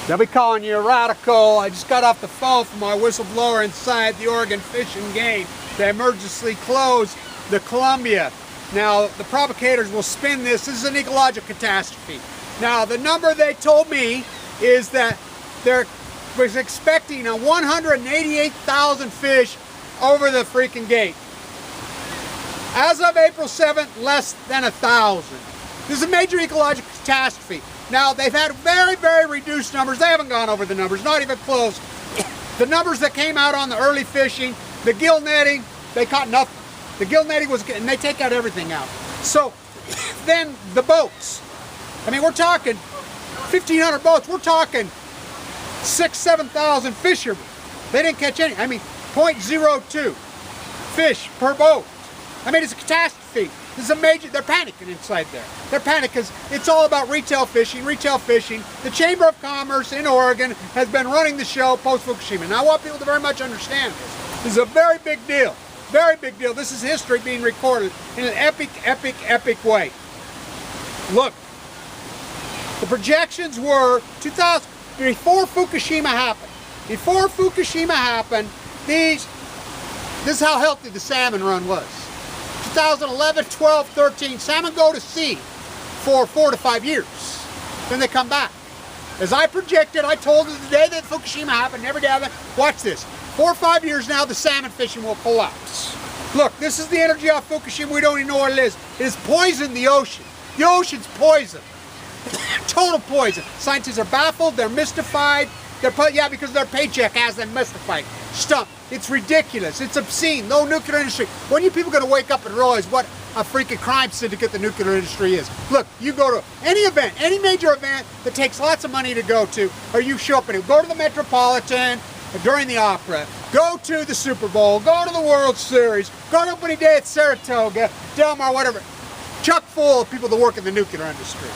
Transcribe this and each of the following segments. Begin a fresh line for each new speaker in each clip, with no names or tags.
They'll be calling you a radical. I just got off the phone from my whistleblower inside the Oregon Fish and Game. They emergency closed the Columbia. Now, the provocators will spin this. This is an ecological catastrophe. Now, the number they told me is that they're was expecting a 188,000 fish over the freaking gate. As of April 7th, less than 1,000. This is a major ecological catastrophe. Now, they've had very, very reduced numbers. They haven't gone over the numbers, not even close. The numbers that came out on the early fishing, the gill netting, they caught nothing. The gill netting was, and they take out everything out. So, then the boats. I mean, we're talking 1,500 boats. We're talking 6,000, 7,000 fishermen. They didn't catch any. I mean, 0.02 fish per boat. I mean, it's a catastrophe. This is a major, they're panicking inside there. They're panicking because it's all about retail fishing, retail fishing. The Chamber of Commerce in Oregon has been running the show post-Fukushima. And I want people to very much understand this. This is a very big deal. Very big deal. This is history being recorded in an epic, epic, epic way. Look, the projections were 2000, before Fukushima happened. Before Fukushima happened, this is how healthy the salmon run was. 2011, 12, 13, salmon go to sea for 4 to 5 years. Then they come back. As I projected, I told you the day that Fukushima happened, every day of it, watch this. 4 or 5 years now, the salmon fishing will collapse. Look, this is the energy off Fukushima. We don't even know what it is. It has poisoned the ocean. The ocean's poison. Total poison. Scientists are baffled. They're mystified. Yeah, because their paycheck has them mystified. Stumped. It's ridiculous. It's obscene. No nuclear industry. When are you people going to wake up and realize what a freaking crime syndicate the nuclear industry is? Look, you go to any event, any major event that takes lots of money to go to, or you show up and go to the Metropolitan during the opera, go to the Super Bowl, go to the World Series, go to opening day at Saratoga, Del Mar, whatever. Chock full of people that work in the nuclear industry.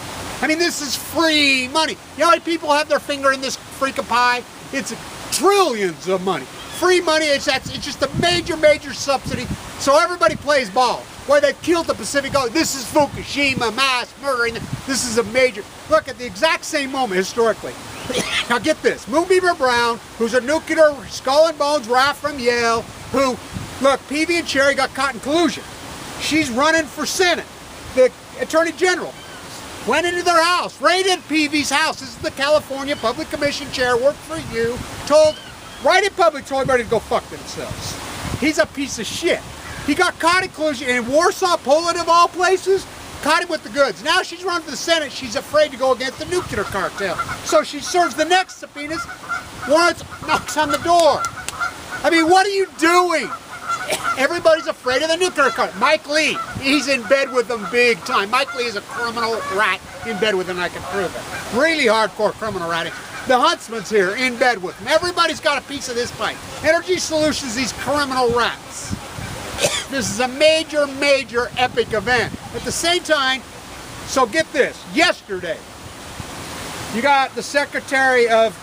I mean, this is free money. You know how many people have their finger in this freaking pie? It's trillions of money. Free money, it's just a major, major subsidy. So everybody plays ball. Why they've killed the Pacific Ocean. This is Fukushima, mass murdering. This is a major, look at the exact same moment historically. Now get this, Moonbeaver Brown, who's a nuclear skull and bones rat from Yale, who, look, Peavy and Cherry got caught in collusion. She's running for Senate. The Attorney General went into their house, raided Peavy's house. This is the California Public Commission chair, worked for you, told, right in public, told everybody to go fuck themselves. He's a piece of shit. He got caught in collusion in Warsaw, Poland of all places, caught him with the goods. Now she's running for the Senate, she's afraid to go against the nuclear cartel. So she serves the next subpoenas, once knocks on the door. I mean, what are you doing? Everybody's afraid of the nuclear cartel. Mike Lee, he's in bed with them big time. Mike Lee is a criminal rat in bed with them, and I can prove it. Really hardcore criminal ratting. The Huntsman's here in bed with them. Everybody's got a piece of this pie. Energy Solutions, these criminal rats. This is a major, major epic event. At the same time, so get this, yesterday, you got the Secretary of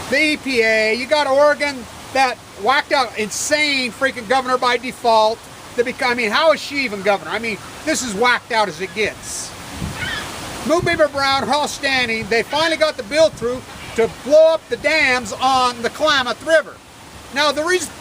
the EPA, you got Oregon, that whacked out insane freaking governor by default. I mean, how is she even governor? I mean, this is whacked out as it gets. Moonbeaver Brown, all standing, they finally got the bill through to blow up the dams on the Klamath River. Now, the reason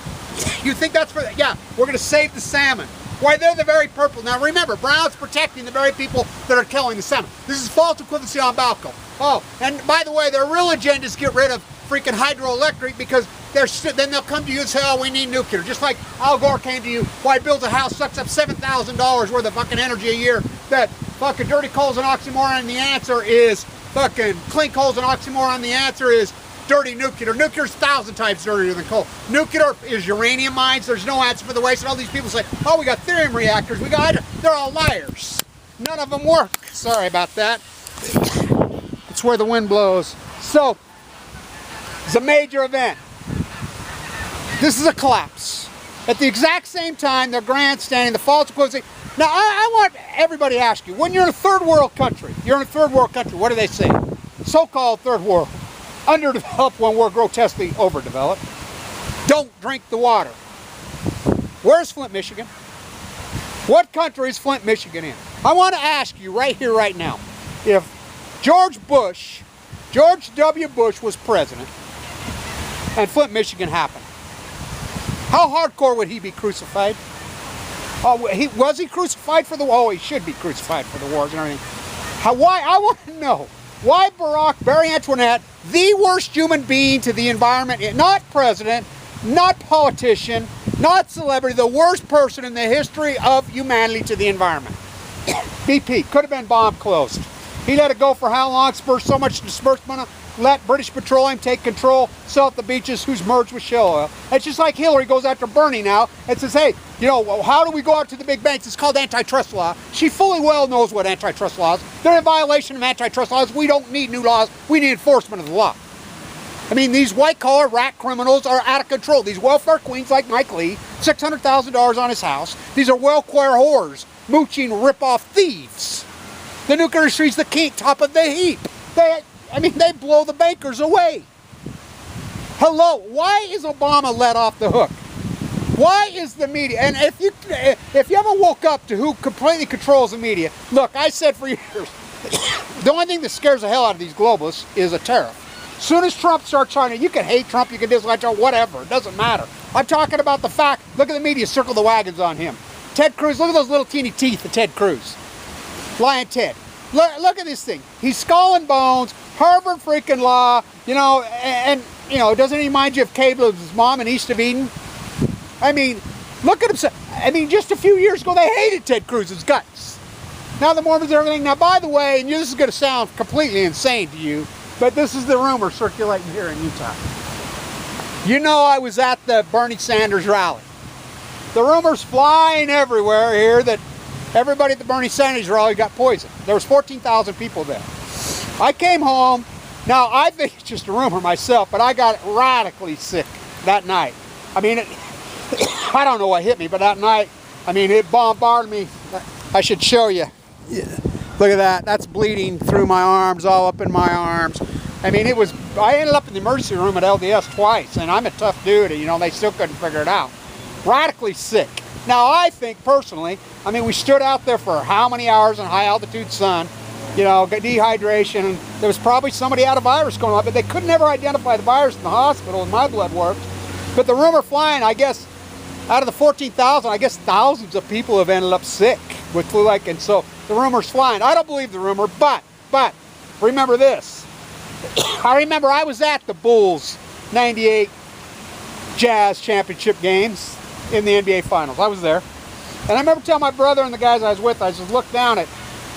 you think that's for, yeah, we're going to save the salmon. Why, they're the very purple. Now remember, Brown's protecting the very people that are killing the salmon. This is false equivalency on Balco. Oh, and by the way, their real agenda is get rid of freaking hydroelectric, because then they'll come to you and say, oh, we need nuclear. Just like Al Gore came to you, why build a house sucks up $7,000 worth of fucking energy a year, that fucking dirty coal's an oxymoron, and the answer is fucking clean coal's an oxymoron, the answer is dirty nuclear. Nuclear's 1,000 times dirtier than coal. Nuclear is uranium mines. There's no answer for the waste. And all these people say, oh, we got thorium reactors. We got hydro. They're all liars. None of them work. Sorry about that. It's where the wind blows. So, it's a major event. This is a collapse. At the exact same time, they're grandstanding, the false equivalency. Now, I want everybody to ask you, when you're in a third world country, what do they say? So-called third world. Underdeveloped when we're grotesquely overdeveloped. Don't drink the water. Where's Flint, Michigan? What country is Flint, Michigan in? I want to ask you right here, right now, if George Bush George W. Bush was president and Flint, Michigan happened, how hardcore would he be crucified? Oh, was he crucified for the war? Oh, he should be crucified for the wars and everything. Why? I want to know. Why Barry Antoinette, the worst human being to the environment, not president, not politician, not celebrity, the worst person in the history of humanity to the environment. BP, could have been bomb closed. He let it go for how long? Spurred so much disbursement, let British Petroleum take control, sell at the beaches, who's merged with shale oil. It's just like Hillary goes after Bernie now and says, hey, you know, how do we go out to the big banks? It's called antitrust law. She fully well knows what antitrust law is. They're in violation of antitrust laws. We don't need new laws. We need enforcement of the law. I mean, these white-collar rat criminals are out of control. These welfare queens like Mike Lee, $600,000 on his house. These are welfare whores, mooching rip-off thieves. The nuclear industry's the king, top of the heap. They blow the bankers away. Hello, why is Obama let off the hook? Why is the media, and if you ever woke up to who completely controls the media, look, I said for years, the only thing that scares the hell out of these globalists is a tariff. As soon as Trump starts trying to, you can hate Trump, you can dislike Trump, whatever, it doesn't matter. I'm talking about the fact, look at the media, circle the wagons on him. Ted Cruz, look at those little teeny teeth of Ted Cruz. Lion Ted. Look at this thing. He's skull and bones, Harvard freaking law, you know, and you know, doesn't he remind you of Caleb's mom in East of Eden? I mean, look at him. I mean, just a few years ago, they hated Ted Cruz's guts. Now the Mormons and everything. Now, by the way, and this is going to sound completely insane to you, but this is the rumor circulating here in Utah. You know, I was at the Bernie Sanders rally. The rumors flying everywhere here that everybody at the Bernie Sanders rally got poisoned. There was 14,000 people there. I came home. Now, I think it's just a rumor myself, but I got radically sick that night. I mean, I don't know what hit me, but that night, I mean, it bombarded me. I should show you. Yeah. Look at that. That's bleeding through my arms, all up in my arms. I mean, I ended up in the emergency room at LDS twice, and I'm a tough dude, and, you know, they still couldn't figure it out. Radically sick. Now, I think, personally, I mean, we stood out there for how many hours in high-altitude sun, you know, dehydration, and there was probably somebody had a virus going on, but they could never identify the virus in the hospital, and my blood worked. But the rumor flying, I guess, out of the 14,000, I guess thousands of people have ended up sick with flu-like, and so the rumor's flying. I don't believe the rumor, but remember this. I remember I was at the Bulls 98 Jazz championship games in the NBA Finals. I was there. And I remember telling my brother and the guys I was with, I said, look down at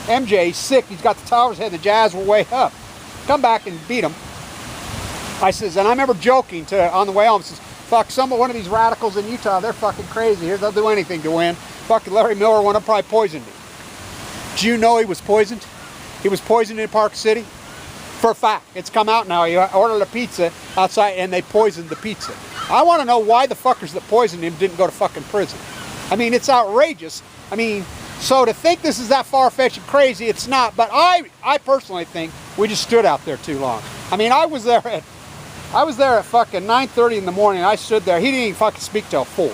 MJ, he's sick, he's got the towers head, the Jazz were way up. Come back and beat him. I says, and I remember joking on the way home, says, fuck, one of these radicals in Utah, they're fucking crazy here, they'll do anything to win. Fucking Larry Miller, one of them probably poisoned me. Do you know he was poisoned? He was poisoned in Park City. For a fact, it's come out now. He ordered a pizza outside and they poisoned the pizza. I want to know why the fuckers that poisoned him didn't go to fucking prison. I mean, it's outrageous. I mean, so to think this is that far-fetched and crazy, it's not. But I personally think we just stood out there too long. I mean, I was there at fucking 9:30 in the morning. I stood there. He didn't even fucking speak till 4.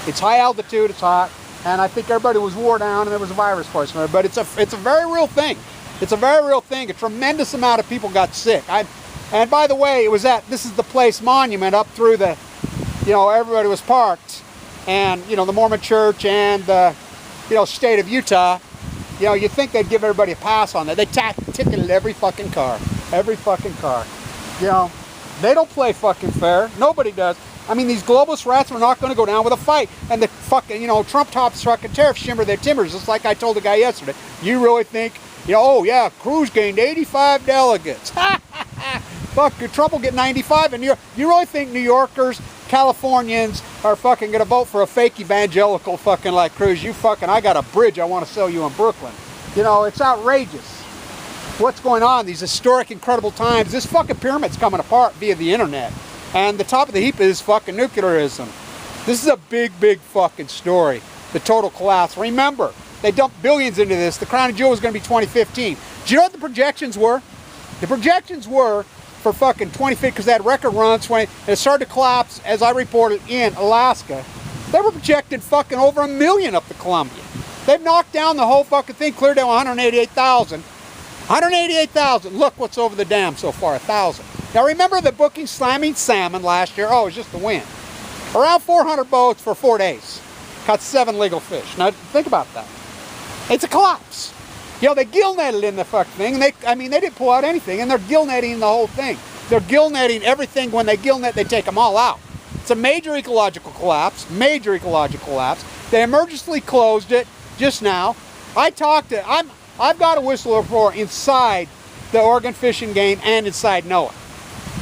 It's high altitude. It's hot, and I think everybody was wore down, and there was a virus poison. But it's a very real thing. It's a very real thing. A tremendous amount of people got sick. And by the way, this is the place monument up through the, you know, everybody was parked, and you know the Mormon Church and the, you know, state of Utah. You know, you'd think they'd give everybody a pass on that. They ticketed every fucking car. You know, they don't play fucking fair. Nobody does. I mean, these globalist rats are not going to go down with a fight. And the fucking, you know, Trump tops fucking tariffs shimmer their timbers. Just like I told the guy yesterday. You really think, you know, oh yeah, Cruz gained 85 delegates. Fuck, Trump will get 95. And you really think New Yorkers, Californians are fucking going to vote for a fake evangelical fucking like Cruz? You fucking, I got a bridge I want to sell you in Brooklyn. You know, it's outrageous. What's going on? These historic, incredible times. This fucking pyramid's coming apart via the internet. And the top of the heap is fucking nuclearism. This is a big, big fucking story. The total collapse. Remember, they dumped billions into this. The crown jewel was going to be 2015. Do you know what the projections were? The projections were for fucking 2015, because they had record runs when it started to collapse, as I reported, in Alaska. They were projected fucking over 1 million up the Columbia. They've knocked down the whole fucking thing, cleared down 188,000. 188,000. Look what's over the dam so far, 1,000. Now remember the booking slamming salmon last year? Oh, it was just the wind. Around 400 boats for 4 days. Caught 7 legal fish. Now think about that. It's a collapse. You know, they gill netted in the fucking thing. And they didn't pull out anything, and they're gill netting the whole thing. They're gill netting everything. When they gill net, they take them all out. It's a major ecological collapse. Major ecological collapse. They emergency closed it just now. I've got a whistleblower inside the Oregon Fishing Game and inside NOAA.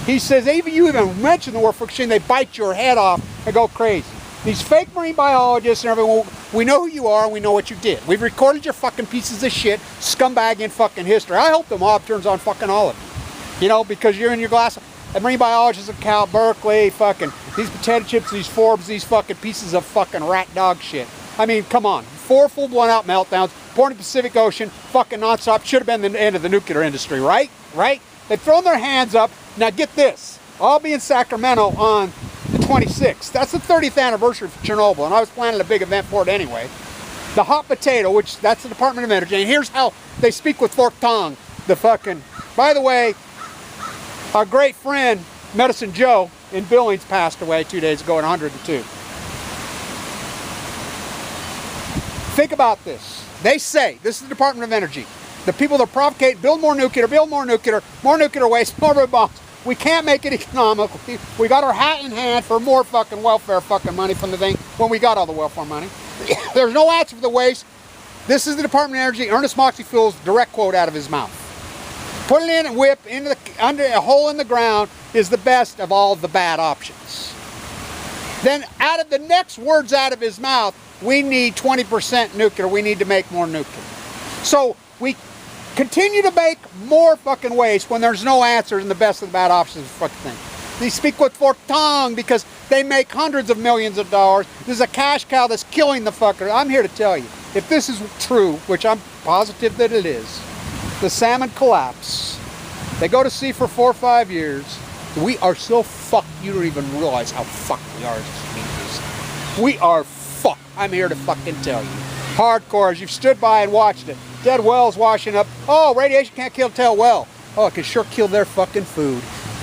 He says, even you even mention the word Fukushima, they bite your head off and go crazy. These fake marine biologists and everyone, we know who you are and we know what you did. We've recorded your fucking pieces of shit, scumbag in fucking history. I hope the mob turns on fucking all of you. You know, because you're in your glass. A marine biologist at Cal, Berkeley, fucking, these potato chips, these Forbes, these fucking pieces of fucking rat dog shit. I mean, come on. 4 full blown out meltdowns, born in the Pacific Ocean, fucking nonstop. Should have been the end of the nuclear industry, right? Right? They've thrown their hands up. Now get this. I'll be in Sacramento on the 26th. That's the 30th anniversary for Chernobyl, and I was planning a big event for it anyway. The hot potato, which that's the Department of Energy, and here's how they speak with forked tongue. The fucking, by the way, our great friend, Medicine Joe, in Billings passed away 2 days ago at 102. Think about this. They say, this is the Department of Energy, the people that provocate, build more nuclear waste, more bombs. We can't make it economically. We got our hat in hand for more fucking welfare fucking money from the thing when we got all the welfare money. There's no answer for the waste. This is the Department of Energy, Ernest Moxley Fuels, direct quote out of his mouth. Put it in and whip into under a hole in the ground is the best of all the bad options. Then out of the next words out of his mouth, we need 20% nuclear. We need to make more nuclear. So we continue to make more fucking waste when there's no answers and the best of the bad options is fucking thing. They speak with forked tongue because they make hundreds of millions of dollars. This is a cash cow that's killing the fucker. I'm here to tell you, if this is true, which I'm positive that it is, the salmon collapse. They go to sea for 4 or 5 years. We are so fucked, you don't even realize how fucked we are as a species. We are fucked. I'm here to fucking tell you. Hardcore, as you've stood by and watched it. Dead wells washing up. Oh, radiation can't tell well. Oh, it can sure kill their fucking food.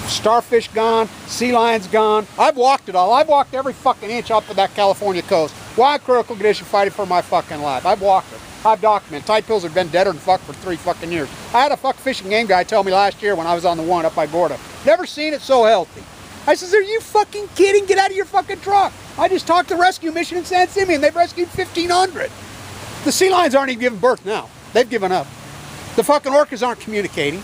Starfish gone, sea lions gone. I've walked it all. I've walked every fucking inch up of that California coast. Wild critical condition fighting for my fucking life. I've walked it. I've documented. Tide pools have been deader than fuck for 3 fucking years. I had a fucking fishing game guy tell me last year when I was on the one up by Gorda. Never seen it so healthy. I says, are you fucking kidding? Get out of your fucking truck. I just talked to the rescue mission in San Simeon. They've rescued 1,500. The sea lions aren't even giving birth now. They've given up. The fucking orcas aren't communicating.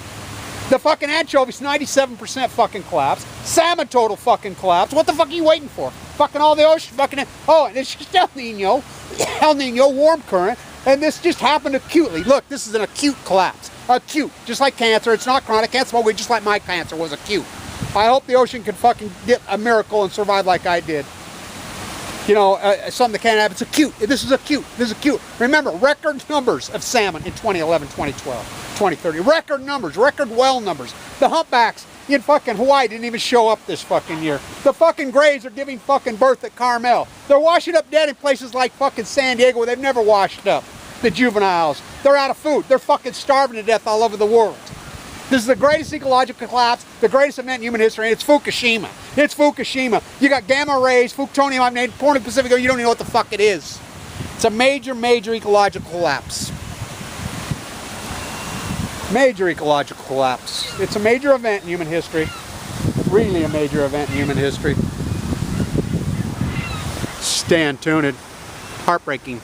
The fucking anchovies, 97% fucking collapse. Salmon total fucking collapse. What the fuck are you waiting for? Fucking all the ocean fucking... Oh, and it's just El Nino. El Nino warm current. And this just happened acutely. Look, this is an acute collapse. Acute. Just like cancer. It's not chronic cancer, but just like my cancer was acute. I hope the ocean can fucking get a miracle and survive like I did. You know, something that can't happen. It's acute. This is acute. This is acute. Remember, record numbers of salmon in 2011, 2012, 2030. Record numbers, record well numbers. The humpbacks in fucking Hawaii didn't even show up this fucking year. The fucking grays are giving fucking birth at Carmel. They're washing up dead in places like fucking San Diego where they've never washed up. The juveniles. They're out of food. They're fucking starving to death all over the world. This is the greatest ecological collapse, the greatest event in human history, and it's Fukushima. It's Fukushima. You got gamma rays, plutonium, born in the Pacific, you don't even know what the fuck it is. It's a major, major ecological collapse. Major ecological collapse. It's a major event in human history. Really a major event in human history. Stand tuned. Heartbreaking.